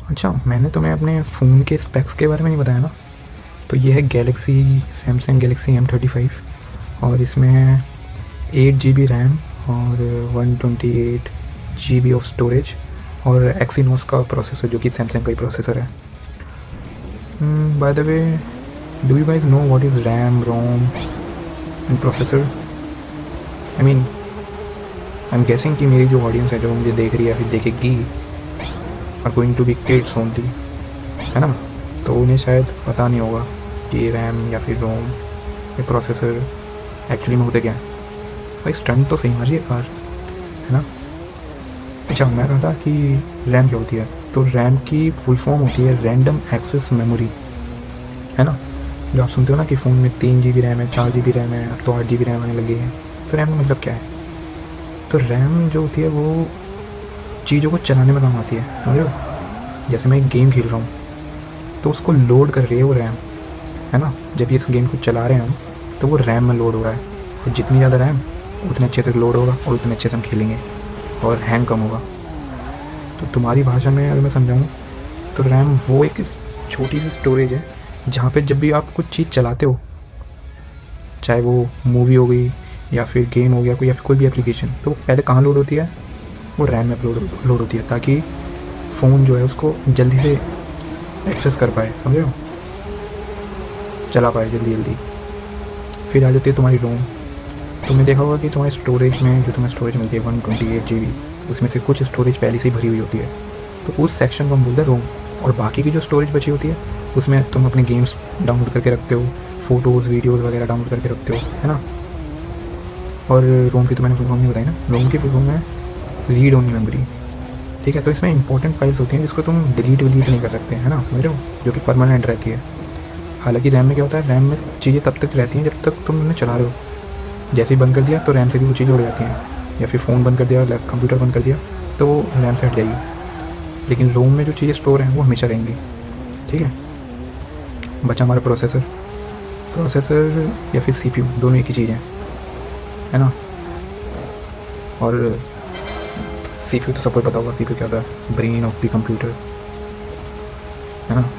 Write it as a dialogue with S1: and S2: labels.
S1: अच्छा, मैंने तुम्हें अपने फ़ोन के स्पेक्स के बारे में नहीं बताया ना। तो ये है गैलेक्सी, सैमसंग गैलेक्सी M35 और इसमें है 8 GB रैम और 128 GB ऑफ स्टोरेज और एक्सीनोस का प्रोसेसर जो कि सैमसंग का ही प्रोसेसर है। By the way, do you guys know what is RAM, ROM and processor? I mean, I am guessing कि मेरी जो ऑडियंस है, जो मुझे देख रही है फिर देखेगी, are going to be kids only, है ना। तो उन्हें शायद पता नहीं होगा कि रैम या फिर रोम या प्रोसेसर एक्चुअली में होते क्या है। भाई स्टंट तो सही मारिए कार, है ना। अच्छा, मैं कहा था कि रैम क्या होती है। तो रैम की फुल फॉर्म होती है रैंडम एक्सेस मेमोरी, है ना। जो आप सुनते हो ना कि फ़ोन में 3 GB रैम है, 4 GB रैम है, अब तो 8 GB रैम आने लगी है। तो रैम का मतलब क्या है? तो रैम जो होती है वो चीज़ों को चलाने में काम आती है, समझ रहे हो। जैसे मैं एक गेम खेल रहा हूँ तो उसको लोड कर रही है वो रैम, है ना। जब ये इस गेम को चला रहे हैं हम तो वो रैम में लोड हो रहा है, और जितनी ज़्यादा रैम उतने अच्छे से लोड होगा और उतने अच्छे से हम खेलेंगे और हैंग कम होगा। तो तुम्हारी भाषा में अगर मैं समझाऊँ तो रैम वो एक छोटी सी स्टोरेज है जहाँ पे जब भी आप कुछ चीज़ चलाते हो, चाहे वो मूवी हो गई या फिर गेम हो गया कोई, या फिर कोई भी एप्लीकेशन, तो वो पहले कहाँ लोड होती है? वो रैम में लोड होती है, ताकि फ़ोन जो है उसको जल्दी से एक्सेस कर पाए, समझ रहे हो, चला पाए जल्दी जल्दी। फिर आ जाती है तुम्हारी रोम। तुमने देखा होगा कि तुम्हारी स्टोरेज में जो तुम्हें स्टोरेज मिलती है 128 GB, उसमें से कुछ स्टोरेज पहले से ही भरी हुई होती है, तो उस सेक्शन को हम बोलते हैं रोम। और बाकी की जो स्टोरेज बची होती है उसमें तुम अपने गेम्स डाउनलोड करके रखते हो, फ़ोटोज़ वीडियोज़ वगैरह डाउनलोड करके रखते हो, है ना। और रोम की तो मैंने फुल फॉर्म नहीं बताई ना। रोम की फुल फॉर्म है रीड ओनली मेमोरी, ठीक है। तो इसमें इंपॉर्टेंट फाइल्स होती हैं जिसको तुम डिलीट विलीट नहीं कर सकते, है ना, समझ रहे हो, जो कि परमानेंट रहती है। हालांकि रैम में क्या होता है, रैम में चीज़ें तब तक रहती हैं जब तक तुम उन्हें चला रहे हो। जैसे ही बंद कर दिया तो रैम से भी वो चीज़ें उड़ जाती हैं, या फिर फ़ोन बंद कर दिया, कंप्यूटर बंद कर दिया तो वो रैम से हट जाएगी। लेकिन रोम में जो चीज़ें स्टोर हैं वो हमेशा रहेंगी, ठीक है। बचा हमारा प्रोसेसर। प्रोसेसर या फिर CPU दोनों एक ही चीज़ है ना। और CPU तो सबको पता होगा, CPU क्या होता है, ब्रेन ऑफ द कंप्यूटर, है ना।